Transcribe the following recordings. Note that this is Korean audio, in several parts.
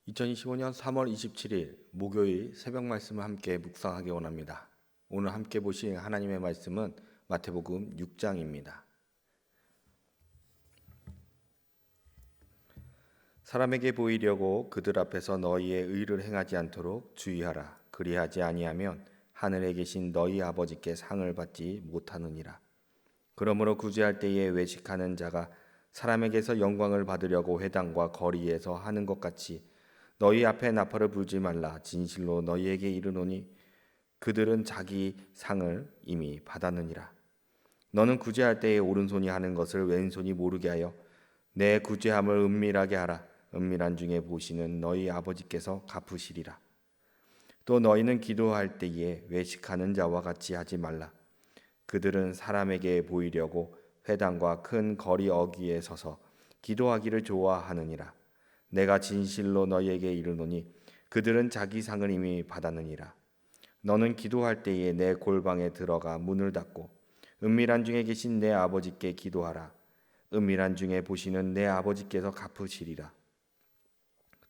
2025년 3월 27일 목요일 새벽 말씀을 함께 묵상하기 원합니다. 오늘 함께 보실 하나님의 말씀은 마태복음 6장입니다. 사람에게 보이려고 그들 앞에서 너희의 의를 행하지 않도록 주의하라. 그리하지 아니하면 하늘에 계신 너희 아버지께 상을 받지 못하느니라. 그러므로 구제할 때에 외식하는 자가 사람에게서 영광을 받으려고 회당과 거리에서 하는 것 같이 너희 앞에 나팔을 불지 말라. 진실로 너희에게 이르노니 그들은 자기 상을 이미 받았느니라. 너는 구제할 때에 오른손이 하는 것을 왼손이 모르게 하여 내 구제함을 은밀하게 하라. 은밀한 중에 보시는 너희 아버지께서 갚으시리라. 또 너희는 기도할 때에 외식하는 자와 같이 하지 말라. 그들은 사람에게 보이려고 회당과 큰 거리 어귀에 서서 기도하기를 좋아하느니라. 내가 진실로 너희에게 이르노니 그들은 자기 상을 이미 받았느니라. 너는 기도할 때에 내 골방에 들어가 문을 닫고 은밀한 중에 계신 내 아버지께 기도하라. 은밀한 중에 보시는 내 아버지께서 갚으시리라.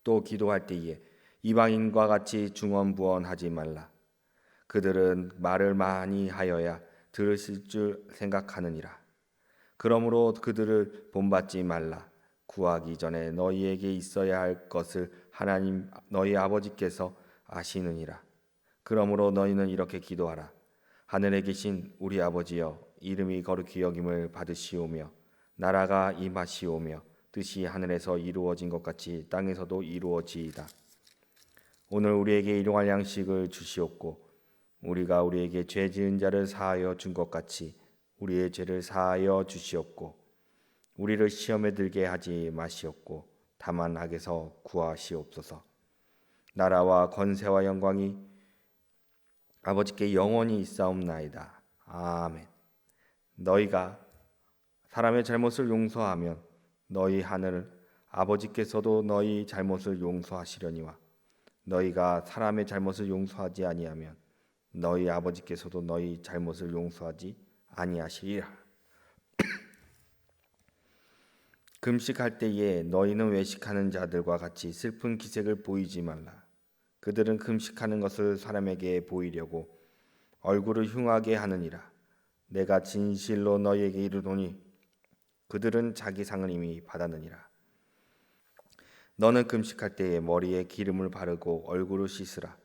또 기도할 때에 이방인과 같이 중언부언하지 말라. 그들은 말을 많이 하여야 들으실 줄 생각하느니라. 그러므로 그들을 본받지 말라. 구하기 전에 너희에게 있어야 할 것을 하나님 너희 아버지께서 아시느니라. 그러므로 너희는 이렇게 기도하라. 하늘에 계신 우리 아버지여, 이름이 거룩히 여김을 받으시오며 나라가 임하시오며 뜻이 하늘에서 이루어진 것 같이 땅에서도 이루어지이다. 오늘 우리에게 일용할 양식을 주시옵고 우리가 우리에게 죄 지은 자를 사하여 준 것 같이 우리의 죄를 사하여 주시옵고 우리를 시험에 들게 하지 마시옵고 다만 악에서 구하시옵소서. 나라와 권세와 영광이 아버지께 영원히 있사옵나이다. 아멘. 너희가 사람의 잘못을 용서하면 너희 하늘 아버지께서도 너희 잘못을 용서하시려니와 너희가 사람의 잘못을 용서하지 아니하면 너희 아버지께서도 너희 잘못을 용서하지 아니하시리라. 금식할 때에 너희는 외식하는 자들과 같이 슬픈 기색을 보이지 말라. 그들은 금식하는 것을 사람에게 보이려고 얼굴을 흉하게 하느니라. 내가 진실로 너희에게 이르노니 그들은 자기 상을 이미 받았느니라. 너는 금식할 때에 머리에 기름을 바르고 얼굴을 씻으라.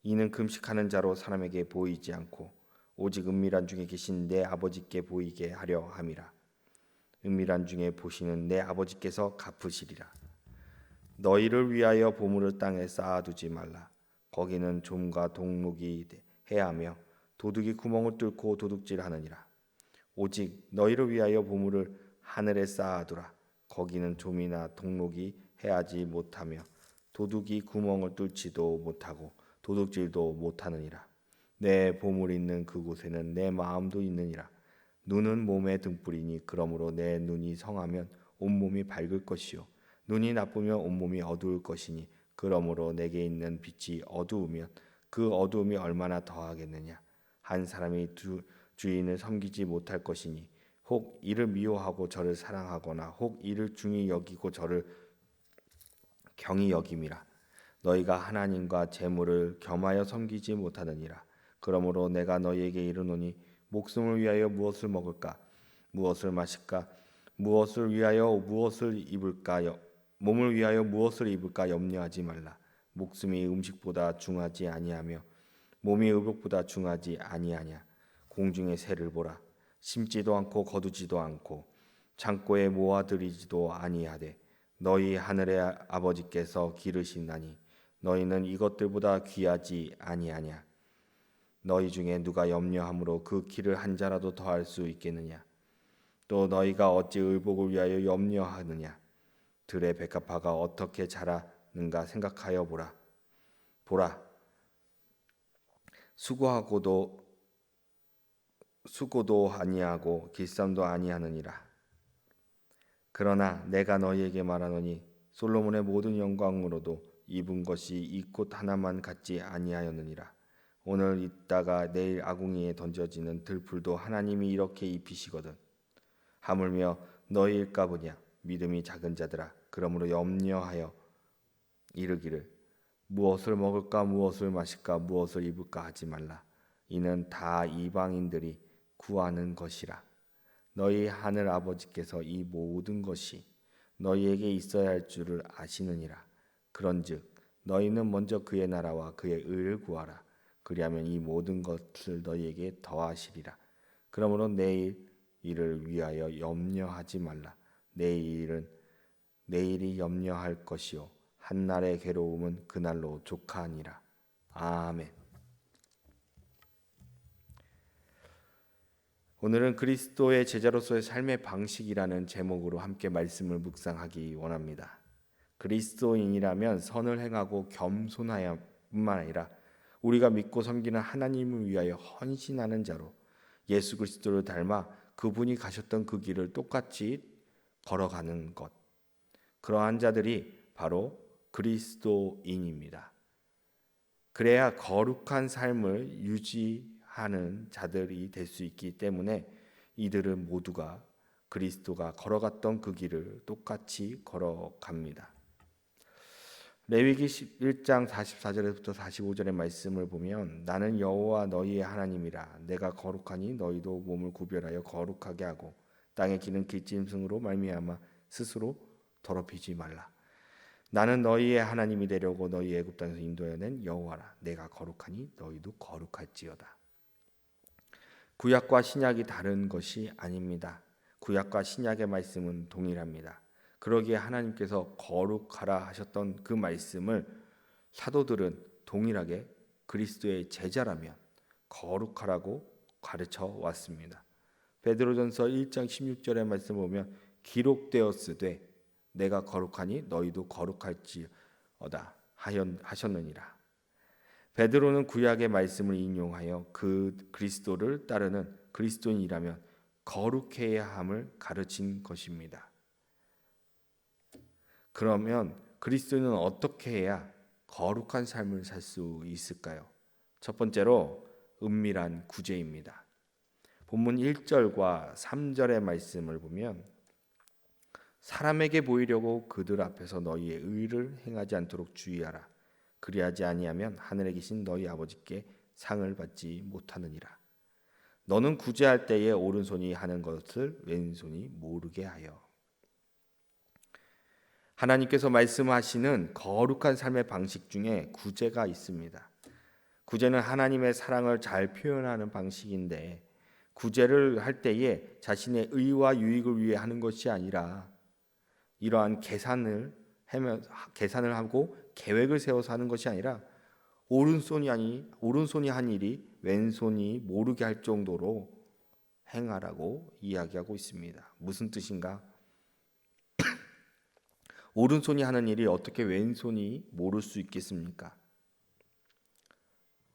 이는 금식하는 자로 사람에게 보이지 않고 오직 은밀한 중에 계신 내 아버지께 보이게 하려 함이라. 은밀한 중에 보시는 내 아버지께서 갚으시리라. 너희를 위하여 보물을 땅에 쌓아두지 말라. 거기는 좀과 동록이 해하며 도둑이 구멍을 뚫고 도둑질하느니라. 오직 너희를 위하여 보물을 하늘에 쌓아두라. 거기는 좀이나 동록이 해하지 못하며 도둑이 구멍을 뚫지도 못하고 도둑질도 못하느니라. 내 보물이 있는 그곳에는 내 마음도 있느니라. 눈은 몸의 등불이니 그러므로 내 눈이 성하면 온몸이 밝을 것이요 눈이 나쁘면 온몸이 어두울 것이니 그러므로 내게 있는 빛이 어두우면 그 어두움이 얼마나 더하겠느냐. 한 사람이 주인을 섬기지 못할 것이니 혹 이를 미워하고 저를 사랑하거나 혹 이를 중히 여기고 저를 경히 여김이라. 너희가 하나님과 재물을 겸하여 섬기지 못하느니라. 그러므로 내가 너희에게 이르노니 목숨을 위하여 무엇을 먹을까 무엇을 마실까 무엇을 위하여 무엇을 입을까 몸을 위하여 무엇을 입을까 염려하지 말라. 목숨이 음식보다 중하지 아니하며 몸이 의복보다 중하지 아니하냐. 공중의 새를 보라. 심지도 않고 거두지도 않고 창고에 모아들이지도 아니하되 너희 하늘의 아버지께서 기르시나니 너희는 이것들보다 귀하지 아니하냐. 너희 중에 누가 염려함으로 그 길을 한 자라도 더할 수 있겠느냐. 또 너희가 어찌 의복을 위하여 염려하느냐. 들의 백합화가 어떻게 자라는가 생각하여 보라. 수고도 아니하고 길쌈도 아니하느니라. 그러나 내가 너희에게 말하노니 솔로몬의 모든 영광으로도 입은 것이 이 꽃 하나만 같지 아니하였느니라. 오늘 있다가 내일 아궁이에 던져지는 들풀도 하나님이 이렇게 입히시거든. 하물며 너희일까 보냐. 믿음이 작은 자들아, 그러므로 염려하여 이르기를 무엇을 먹을까 무엇을 마실까 무엇을 입을까 하지 말라. 이는 다 이방인들이 구하는 것이라. 너희 하늘 아버지께서 이 모든 것이 너희에게 있어야 할 줄을 아시느니라. 그런즉 너희는 먼저 그의 나라와 그의 의를 구하라. 그리하면 이 모든 것을 너희에게 더하시리라. 그러므로 내일 일을 위하여 염려하지 말라. 내일이 염려할 것이요 한날의 괴로움은 그날로 족하니라. 아멘. 오늘은 그리스도의 제자로서의 삶의 방식이라는 제목으로 함께 말씀을 묵상하기 원합니다. 그리스도인이라면 선을 행하고 겸손하여뿐만 아니라 우리가 믿고 섬기는 하나님을 위하여 헌신하는 자로 예수 그리스도를 닮아 그분이 가셨던 그 길을 똑같이 걸어가는 것. 그러한 자들이 바로 그리스도인입니다. 그래야 거룩한 삶을 유지하는 자들이 될 수 있기 때문에 이들은 모두가 그리스도가 걸어갔던 그 길을 똑같이 걸어갑니다. 레위기 1장 44절에서부터 45절의 말씀을 보면 나는 여호와 너희의 하나님이라. 내가 거룩하니 너희도 몸을 구별하여 거룩하게 하고 땅에 기는 길짐승으로 말미암아 스스로 더럽히지 말라. 나는 너희의 하나님이 되려고 너희 애굽 땅에서 인도해낸 여호와라. 내가 거룩하니 너희도 거룩할지어다. 구약과 신약이 다른 것이 아닙니다. 구약과 신약의 말씀은 동일합니다. 그러기에 하나님께서 거룩하라 하셨던 그 말씀을 사도들은 동일하게 그리스도의 제자라면 거룩하라고 가르쳐 왔습니다. 베드로전서 1장 16절의 말씀을 보면 기록되었으되 내가 거룩하니 너희도 거룩할지어다 하셨느니라. 베드로는 구약의 말씀을 인용하여 그 그리스도를 따르는 그리스도인이라면 거룩해야 함을 가르친 것입니다. 그러면 그리스도인은 어떻게 해야 거룩한 삶을 살 수 있을까요? 첫 번째로 은밀한 구제입니다. 본문 1절과 3절의 말씀을 보면 사람에게 보이려고 그들 앞에서 너희의 의를 행하지 않도록 주의하라. 그리하지 아니하면 하늘에 계신 너희 아버지께 상을 받지 못하느니라. 너는 구제할 때에 오른손이 하는 것을 왼손이 모르게 하여. 하나님께서 말씀하시는 거룩한 삶의 방식 중에 구제가 있습니다. 구제는 하나님의 사랑을 잘 표현하는 방식인데 구제를 할 때에 자신의 의와 유익을 위해 하는 것이 아니라 이러한 계산을 하고 계획을 세워서 하는 것이 아니라 오른손이 한 일이 왼손이 모르게 할 정도로 행하라고 이야기하고 있습니다. 무슨 뜻인가? 오른손이 하는 일이 어떻게 왼손이 모를 수 있겠습니까?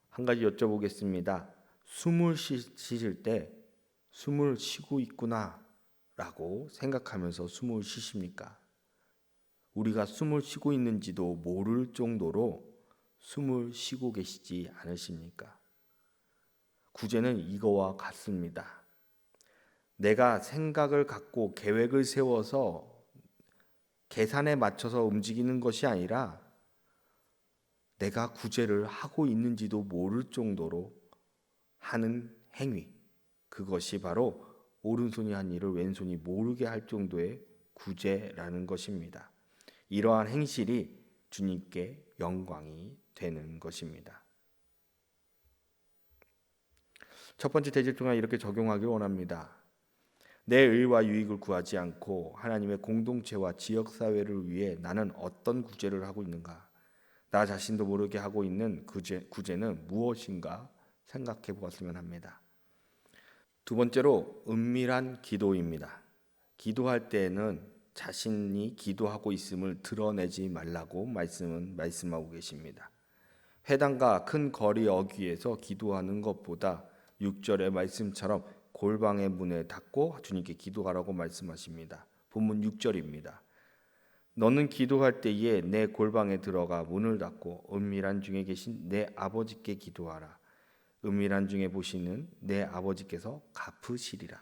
한 가지 여쭤보겠습니다. 숨을 쉬실 때 숨을 쉬고 있구나 라고 생각하면서 숨을 쉬십니까? 우리가 숨을 쉬고 있는지도 모를 정도로 숨을 쉬고 계시지 않으십니까? 구제는 이거와 같습니다. 내가 생각을 갖고 계획을 세워서 계산에 맞춰서 움직이는 것이 아니라 내가 구제를 하고 있는지도 모를 정도로 하는 행위, 그것이 바로 오른손이 한 일을 왼손이 모르게 할 정도의 구제라는 것입니다. 이러한 행실이 주님께 영광이 되는 것입니다. 첫 번째 대질 동안 이렇게 적용하길 원합니다. 내 의와 유익을 구하지 않고 하나님의 공동체와 지역사회를 위해 나는 어떤 구제를 하고 있는가? 나 자신도 모르게 하고 있는 구제는 무엇인가 생각해 보았으면 합니다. 두 번째로 은밀한 기도입니다. 기도할 때에는 자신이 기도하고 있음을 드러내지 말라고 말씀하고 계십니다. 회당과 큰 거리 어귀에서 기도하는 것보다 6절의 말씀처럼 골방의 문에 닫고 주님께 기도하라고 말씀하십니다. 본문 6절입니다. 너는 기도할 때에 내 골방에 들어가 문을 닫고 은밀한 중에 계신 내 아버지께 기도하라. 은밀한 중에 보시는 내 아버지께서 갚으시리라.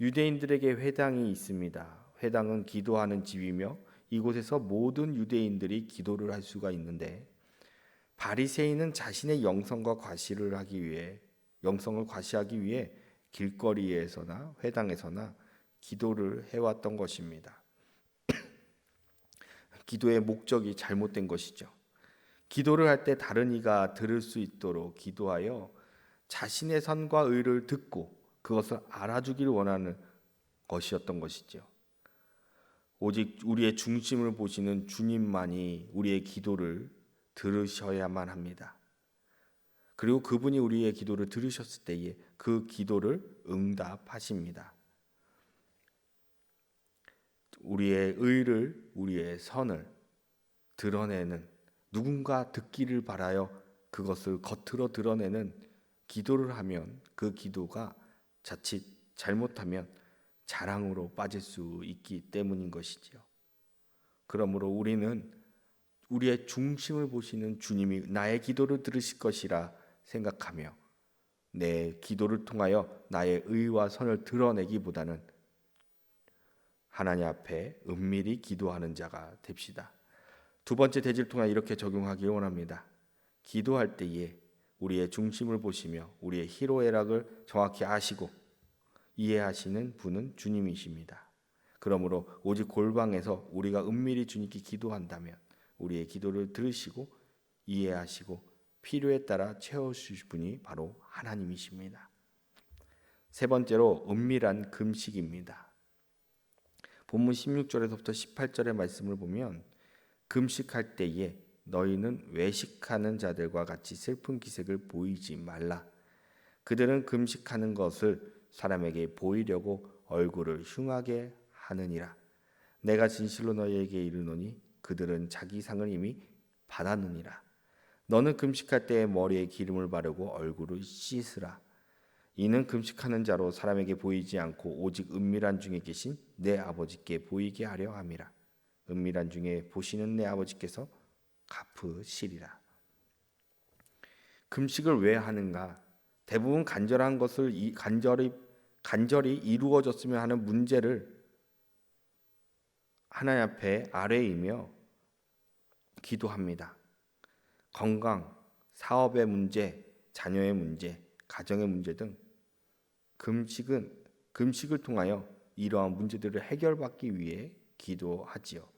유대인들에게 회당이 있습니다. 회당은 기도하는 집이며 이곳에서 모든 유대인들이 기도를 할 수가 있는데, 바리새인은 자신의 영성을 과시하기 위해 길거리에서나 회당에서나 기도를 해왔던 것입니다. 기도의 목적이 잘못된 것이죠. 기도를 할 때 다른 이가 들을 수 있도록 기도하여 자신의 선과 의를 듣고 그것을 알아주기를 원하는 것이었던 것이죠. 오직 우리의 중심을 보시는 주님만이 우리의 기도를 들으셔야만 합니다. 그리고 그분이 우리의 기도를 들으셨을 때에 그 기도를 응답하십니다. 우리의 의를, 우리의 선을 드러내는, 누군가 듣기를 바라여 그것을 겉으로 드러내는 기도를 하면 그 기도가 자칫 잘못하면 자랑으로 빠질 수 있기 때문인 것이지요. 그러므로 우리는 우리의 중심을 보시는 주님이 나의 기도를 들으실 것이라 생각하며 내 기도를 통하여 나의 의와 선을 드러내기보다는 하나님 앞에 은밀히 기도하는 자가 됩시다. 두 번째 대지를 통해 이렇게 적용하기 원합니다. 기도할 때에 우리의 중심을 보시며 우리의 희로애락을 정확히 아시고 이해하시는 분은 주님이십니다. 그러므로 오직 골방에서 우리가 은밀히 주님께 기도한다면 우리의 기도를 들으시고 이해하시고 필요에 따라 채워주실 분이 바로 하나님이십니다. 세 번째로 은밀한 금식입니다. 본문 16절에서부터 18절의 말씀을 보면 금식할 때에 너희는 외식하는 자들과 같이 슬픈 기색을 보이지 말라. 그들은 금식하는 것을 사람에게 보이려고 얼굴을 흉하게 하느니라. 내가 진실로 너희에게 이르노니 그들은 자기 상을 이미 받았느니라. 너는 금식할 때에 머리에 기름을 바르고 얼굴을 씻으라. 이는 금식하는 자로 사람에게 보이지 않고 오직 은밀한 중에 계신 내 아버지께 보이게 하려 함이라. 은밀한 중에 보시는 내 아버지께서 갚으시리라. 금식을 왜 하는가? 대부분 간절한 것을 간절히 이루어졌으면 하는 문제를 하나님 앞에 아뢰이며 기도합니다. 건강, 사업의 문제, 자녀의 문제, 가정의 문제 등 금식을 통하여 이러한 문제들을 해결받기 위해 기도하지요.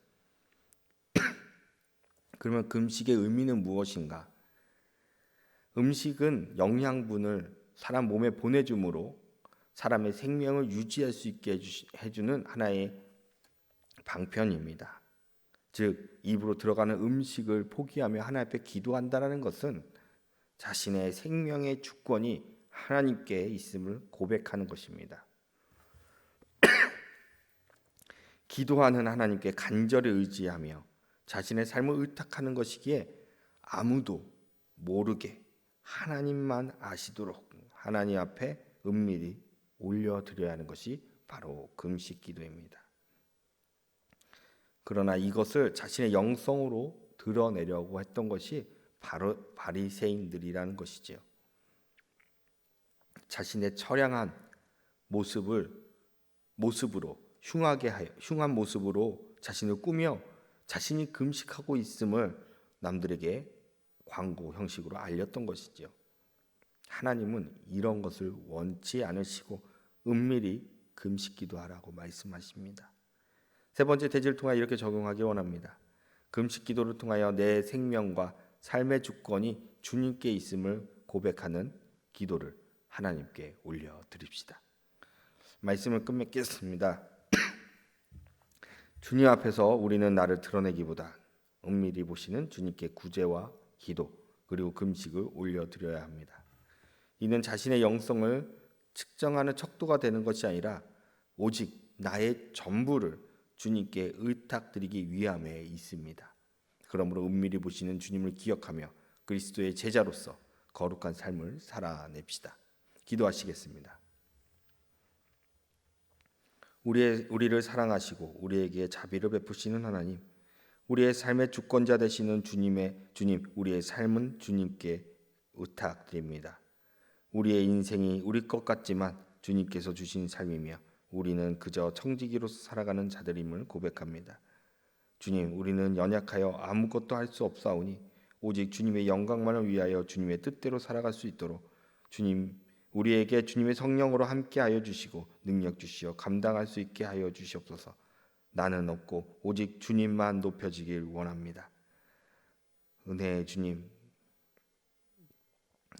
그러면 금식의 의미는 무엇인가? 음식은 영양분을 사람 몸에 보내주므로 사람의 생명을 유지할 수 있게 해주는 하나의 방편입니다. 즉 입으로 들어가는 음식을 포기하며 하나님 앞에 기도한다는 것은 자신의 생명의 주권이 하나님께 있음을 고백하는 것입니다. 기도하는 하나님께 간절히 의지하며 자신의 삶을 의탁하는 것이기에 아무도 모르게 하나님만 아시도록 하나님 앞에 은밀히 올려드려야 하는 것이 바로 금식 기도입니다. 그러나 이것을 자신의 영성으로 드러내려고 했던 것이 바로 바리새인들이라는 것이지요. 자신의 처량한 모습으로 흉한 모습으로 자신을 꾸며 자신이 금식하고 있음을 남들에게 광고 형식으로 알렸던 것이지요. 하나님은 이런 것을 원치 않으시고 은밀히 금식 기도하라고 말씀하십니다. 세 번째 대지를 통하여 이렇게 적용하기 원합니다. 금식 기도를 통하여 내 생명과 삶의 주권이 주님께 있음을 고백하는 기도를 하나님께 올려드립시다. 말씀을 끝맺겠습니다. 주님 앞에서 우리는 나를 드러내기보다 은밀히 보시는 주님께 구제와 기도 그리고 금식을 올려드려야 합니다. 이는 자신의 영성을 측정하는 척도가 되는 것이 아니라 오직 나의 전부를 주님께 의탁드리기 위함에 있습니다. 그러므로 은밀히 보시는 주님을 기억하며 그리스도의 제자로서 거룩한 삶을 살아냅시다. 기도하시겠습니다. 우리를 사랑하시고 우리에게 자비를 베푸시는 하나님, 우리의 삶의 주권자 되시는 주님, 우리의 삶은 주님께 의탁드립니다. 우리의 인생이 우리 것 같지만 주님께서 주신 삶이며 우리는 그저 청지기로서 살아가는 자들임을 고백합니다. 주님, 우리는 연약하여 아무것도 할 수 없사오니 오직 주님의 영광만을 위하여 주님의 뜻대로 살아갈 수 있도록 주님, 우리에게 주님의 성령으로 함께하여 주시고 능력 주시어 감당할 수 있게 하여 주시옵소서. 나는 없고 오직 주님만 높여지길 원합니다. 은혜의 주님,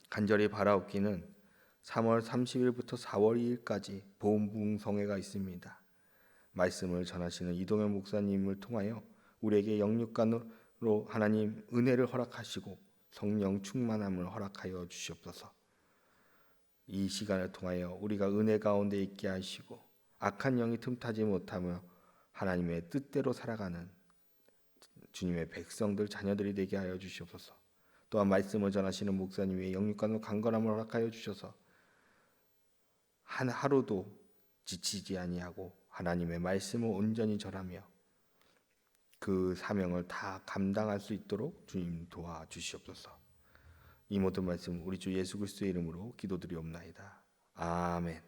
간절히 바라옵기는 3월 30일부터 4월 2일까지 보험붕성회가 있습니다. 말씀을 전하시는 이동현 목사님을 통하여 우리에게 영육간으로 하나님 은혜를 허락하시고 성령 충만함을 허락하여 주시옵소서. 이 시간을 통하여 우리가 은혜 가운데 있게 하시고 악한 영이 틈타지 못하며 하나님의 뜻대로 살아가는 주님의 백성들 자녀들이 되게 하여 주시옵소서. 또한 말씀을 전하시는 목사님의 영육간으로 강건함을 허락하여 주셔서 한 하루도 지치지 아니하고 하나님의 말씀을 온전히 전하며 그 사명을 다 감당할 수 있도록 주님 도와주시옵소서. 이 모든 말씀 우리 주 예수 그리스도의 이름으로 기도드리옵나이다. 아멘.